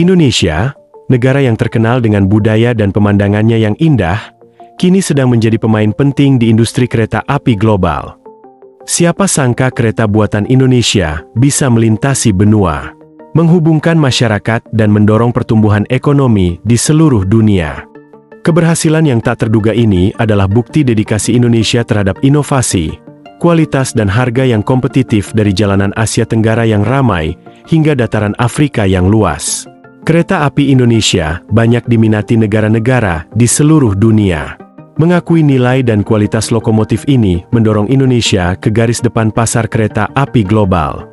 Indonesia, negara yang terkenal dengan budaya dan pemandangannya yang indah, kini sedang menjadi pemain penting di industri kereta api global. Siapa sangka kereta buatan Indonesia bisa melintasi benua, menghubungkan masyarakat dan mendorong pertumbuhan ekonomi di seluruh dunia. Keberhasilan yang tak terduga ini adalah bukti dedikasi Indonesia terhadap inovasi, kualitas dan harga yang kompetitif dari jalanan Asia Tenggara yang ramai hingga dataran Afrika yang luas. Kereta api Indonesia banyak diminati negara-negara di seluruh dunia. Mengakui nilai dan kualitas lokomotif ini mendorong Indonesia ke garis depan pasar kereta api global.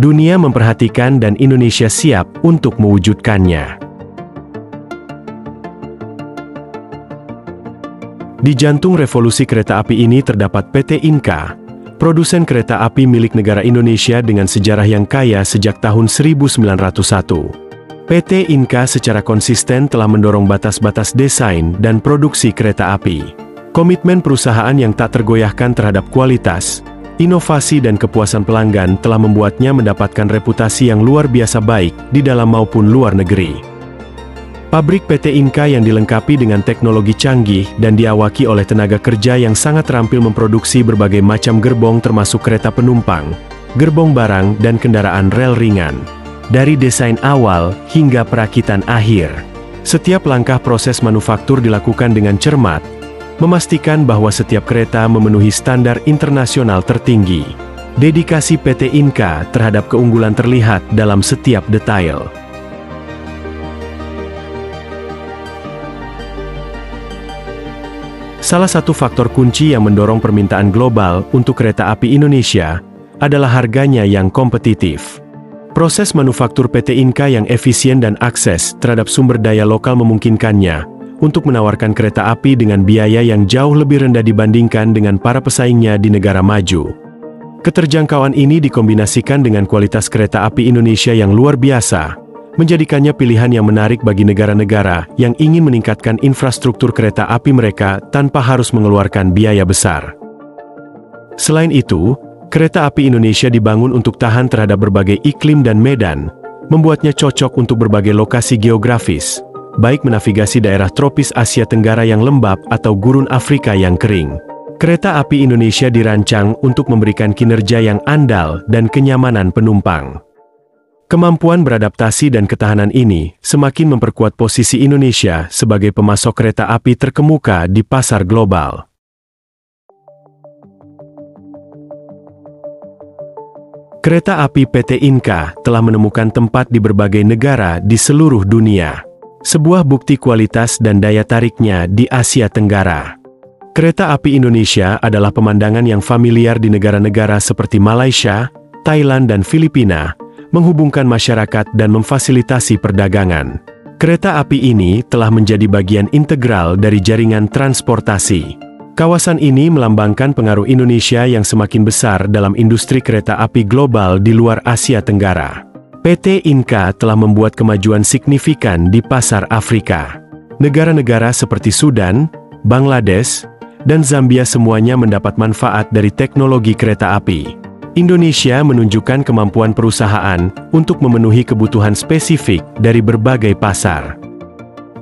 Dunia memperhatikan dan Indonesia siap untuk mewujudkannya. Di jantung revolusi kereta api ini terdapat PT Inka, produsen kereta api milik negara Indonesia dengan sejarah yang kaya sejak tahun 1901. PT Inka secara konsisten telah mendorong batas-batas desain dan produksi kereta api. Komitmen perusahaan yang tak tergoyahkan terhadap kualitas, inovasi dan kepuasan pelanggan telah membuatnya mendapatkan reputasi yang luar biasa baik di dalam maupun luar negeri. Pabrik PT Inka yang dilengkapi dengan teknologi canggih dan diawaki oleh tenaga kerja yang sangat terampil memproduksi berbagai macam gerbong termasuk kereta penumpang, gerbong barang dan kendaraan rel ringan. Dari desain awal hingga perakitan akhir, setiap langkah proses manufaktur dilakukan dengan cermat, memastikan bahwa setiap kereta memenuhi standar internasional tertinggi. Dedikasi PT Inka terhadap keunggulan terlihat dalam setiap detail. Salah satu faktor kunci yang mendorong permintaan global untuk kereta api Indonesia adalah harganya yang kompetitif. Proses manufaktur PT Inka yang efisien dan akses terhadap sumber daya lokal memungkinkannya untuk menawarkan kereta api dengan biaya yang jauh lebih rendah dibandingkan dengan para pesaingnya di negara maju. Keterjangkauan ini dikombinasikan dengan kualitas kereta api Indonesia yang luar biasa, menjadikannya pilihan yang menarik bagi negara-negara yang ingin meningkatkan infrastruktur kereta api mereka tanpa harus mengeluarkan biaya besar. Selain itu, kereta api Indonesia dibangun untuk tahan terhadap berbagai iklim dan medan, membuatnya cocok untuk berbagai lokasi geografis, baik menavigasi daerah tropis Asia Tenggara yang lembab atau gurun Afrika yang kering. Kereta api Indonesia dirancang untuk memberikan kinerja yang andal dan kenyamanan penumpang. Kemampuan beradaptasi dan ketahanan ini semakin memperkuat posisi Indonesia sebagai pemasok kereta api terkemuka di pasar global. Kereta api PT Inka telah menemukan tempat di berbagai negara di seluruh dunia. Sebuah bukti kualitas dan daya tariknya di Asia Tenggara. Kereta api Indonesia adalah pemandangan yang familiar di negara-negara seperti Malaysia, Thailand dan Filipina, menghubungkan masyarakat dan memfasilitasi perdagangan. Kereta api ini telah menjadi bagian integral dari jaringan transportasi. Kawasan ini melambangkan pengaruh Indonesia yang semakin besar dalam industri kereta api global di luar Asia Tenggara. PT Inka telah membuat kemajuan signifikan di pasar Afrika. Negara-negara seperti Sudan, Bangladesh, dan Zambia semuanya mendapat manfaat dari teknologi kereta api. Indonesia menunjukkan kemampuan perusahaan untuk memenuhi kebutuhan spesifik dari berbagai pasar.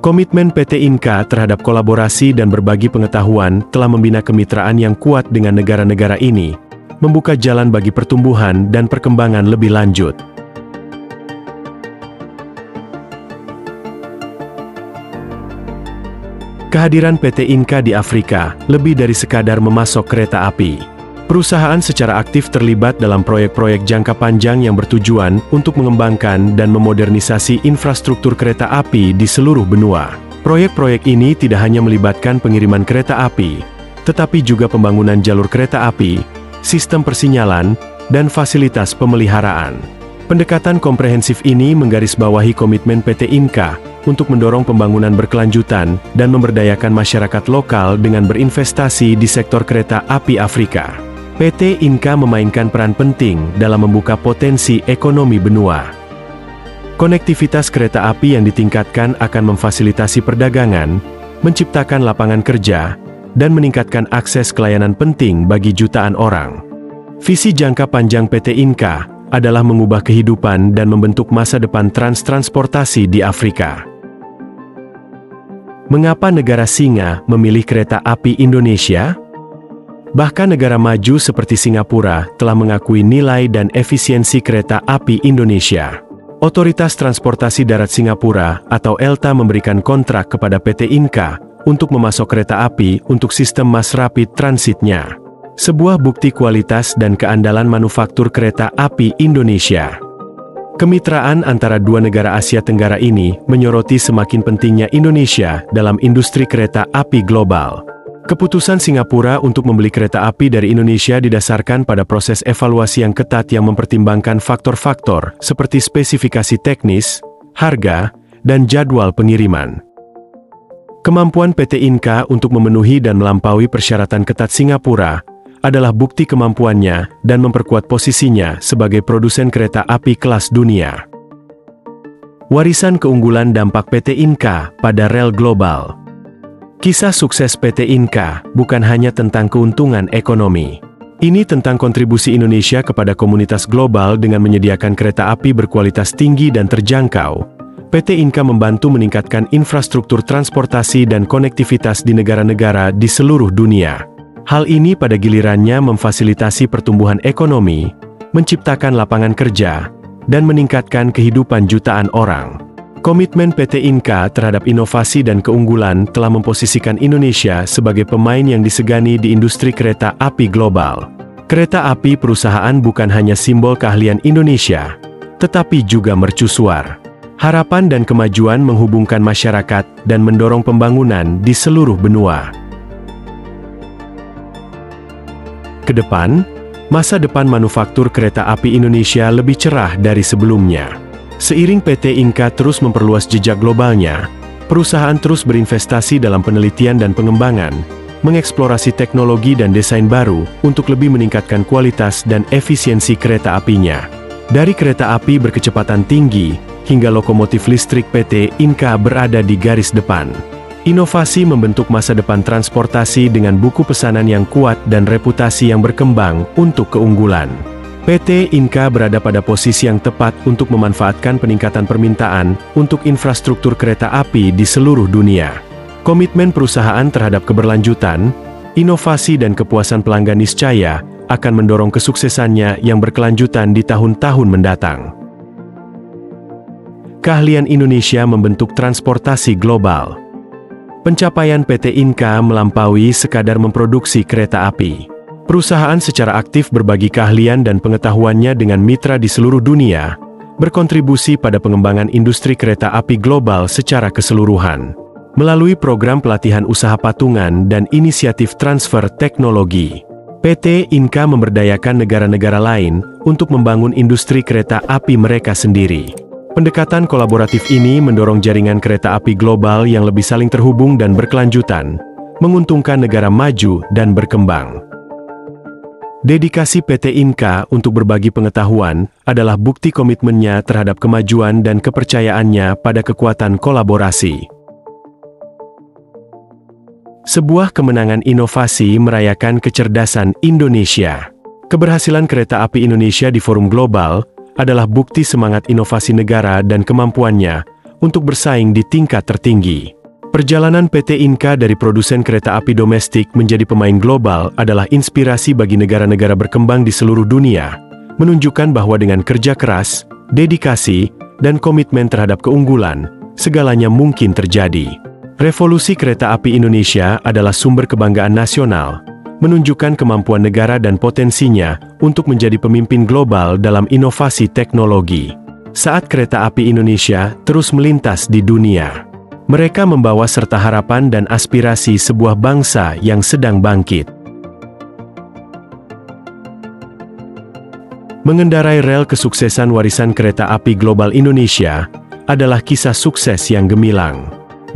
Komitmen PT Inka terhadap kolaborasi dan berbagi pengetahuan telah membina kemitraan yang kuat dengan negara-negara ini, membuka jalan bagi pertumbuhan dan perkembangan lebih lanjut. Kehadiran PT Inka di Afrika lebih dari sekadar memasok kereta api. Perusahaan secara aktif terlibat dalam proyek-proyek jangka panjang yang bertujuan untuk mengembangkan dan memodernisasi infrastruktur kereta api di seluruh benua. Proyek-proyek ini tidak hanya melibatkan pengiriman kereta api, tetapi juga pembangunan jalur kereta api, sistem persinyalan, dan fasilitas pemeliharaan. Pendekatan komprehensif ini menggarisbawahi komitmen PT Inka untuk mendorong pembangunan berkelanjutan dan memberdayakan masyarakat lokal dengan berinvestasi di sektor kereta api Afrika. PT Inka memainkan peran penting dalam membuka potensi ekonomi benua. Konektivitas kereta api yang ditingkatkan akan memfasilitasi perdagangan, menciptakan lapangan kerja, dan meningkatkan akses ke layanan penting bagi jutaan orang. Visi jangka panjang PT Inka adalah mengubah kehidupan dan membentuk masa depan transportasi di Afrika. Mengapa negara singa memilih kereta api Indonesia? Bahkan negara maju seperti Singapura telah mengakui nilai dan efisiensi kereta api Indonesia. Otoritas Transportasi Darat Singapura atau ELTA memberikan kontrak kepada PT Inka untuk memasok kereta api untuk sistem mass rapid transitnya. Sebuah bukti kualitas dan keandalan manufaktur kereta api Indonesia. Kemitraan antara dua negara Asia Tenggara ini menyoroti semakin pentingnya Indonesia dalam industri kereta api global. Keputusan Singapura untuk membeli kereta api dari Indonesia didasarkan pada proses evaluasi yang ketat yang mempertimbangkan faktor-faktor seperti spesifikasi teknis, harga, dan jadwal pengiriman. Kemampuan PT Inka untuk memenuhi dan melampaui persyaratan ketat Singapura adalah bukti kemampuannya dan memperkuat posisinya sebagai produsen kereta api kelas dunia. Warisan keunggulan dampak PT Inka pada rel global. Kisah sukses PT Inka bukan hanya tentang keuntungan ekonomi. Ini tentang kontribusi Indonesia kepada komunitas global dengan menyediakan kereta api berkualitas tinggi dan terjangkau. PT Inka membantu meningkatkan infrastruktur transportasi dan konektivitas di negara-negara di seluruh dunia. Hal ini pada gilirannya memfasilitasi pertumbuhan ekonomi, menciptakan lapangan kerja, dan meningkatkan kehidupan jutaan orang. Komitmen PT Inka terhadap inovasi dan keunggulan telah memposisikan Indonesia sebagai pemain yang disegani di industri kereta api global. Kereta api perusahaan bukan hanya simbol keahlian Indonesia, tetapi juga mercusuar harapan dan kemajuan menghubungkan masyarakat dan mendorong pembangunan di seluruh benua. Kedepan, masa depan manufaktur kereta api Indonesia lebih cerah dari sebelumnya. Seiring PT Inka terus memperluas jejak globalnya, perusahaan terus berinvestasi dalam penelitian dan pengembangan, mengeksplorasi teknologi dan desain baru untuk lebih meningkatkan kualitas dan efisiensi kereta apinya. Dari kereta api berkecepatan tinggi, hingga lokomotif listrik PT Inka berada di garis depan. Inovasi membentuk masa depan transportasi dengan buku pesanan yang kuat dan reputasi yang berkembang untuk keunggulan. PT Inka berada pada posisi yang tepat untuk memanfaatkan peningkatan permintaan untuk infrastruktur kereta api di seluruh dunia. Komitmen perusahaan terhadap keberlanjutan, inovasi dan kepuasan pelanggan niscaya akan mendorong kesuksesannya yang berkelanjutan di tahun-tahun mendatang. Keahlian Indonesia membentuk transportasi global. Pencapaian PT Inka melampaui sekadar memproduksi kereta api. Perusahaan secara aktif berbagi keahlian dan pengetahuannya dengan mitra di seluruh dunia, berkontribusi pada pengembangan industri kereta api global secara keseluruhan. Melalui program pelatihan usaha patungan dan inisiatif transfer teknologi, PT Inka memberdayakan negara-negara lain untuk membangun industri kereta api mereka sendiri. Pendekatan kolaboratif ini mendorong jaringan kereta api global yang lebih saling terhubung dan berkelanjutan, menguntungkan negara maju dan berkembang. Dedikasi PT Inka untuk berbagi pengetahuan adalah bukti komitmennya terhadap kemajuan dan kepercayaannya pada kekuatan kolaborasi. Sebuah kemenangan inovasi merayakan kecerdasan Indonesia. Keberhasilan kereta api Indonesia di forum global adalah bukti semangat inovasi negara dan kemampuannya untuk bersaing di tingkat tertinggi. Perjalanan PT Inka dari produsen kereta api domestik menjadi pemain global adalah inspirasi bagi negara-negara berkembang di seluruh dunia, menunjukkan bahwa dengan kerja keras, dedikasi, dan komitmen terhadap keunggulan, segalanya mungkin terjadi. Revolusi kereta api Indonesia adalah sumber kebanggaan nasional, menunjukkan kemampuan negara dan potensinya untuk menjadi pemimpin global dalam inovasi teknologi. Saat kereta api Indonesia terus melintas di dunia, mereka membawa serta harapan dan aspirasi sebuah bangsa yang sedang bangkit. Mengendarai rel kesuksesan warisan kereta api global Indonesia adalah kisah sukses yang gemilang.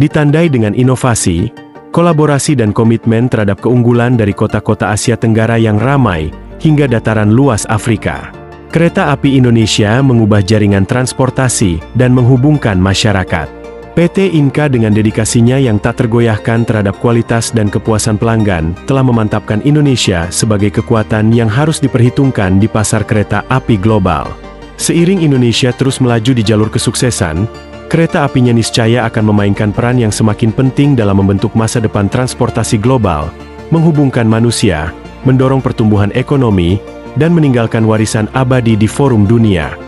Ditandai dengan inovasi, kolaborasi dan komitmen terhadap keunggulan dari kota-kota Asia Tenggara yang ramai hingga dataran luas Afrika. Kereta api Indonesia mengubah jaringan transportasi dan menghubungkan masyarakat. PT Inka dengan dedikasinya yang tak tergoyahkan terhadap kualitas dan kepuasan pelanggan, telah memantapkan Indonesia sebagai kekuatan yang harus diperhitungkan di pasar kereta api global. Seiring Indonesia terus melaju di jalur kesuksesan, kereta apinya niscaya akan memainkan peran yang semakin penting dalam membentuk masa depan transportasi global, menghubungkan manusia, mendorong pertumbuhan ekonomi, dan meninggalkan warisan abadi di forum dunia.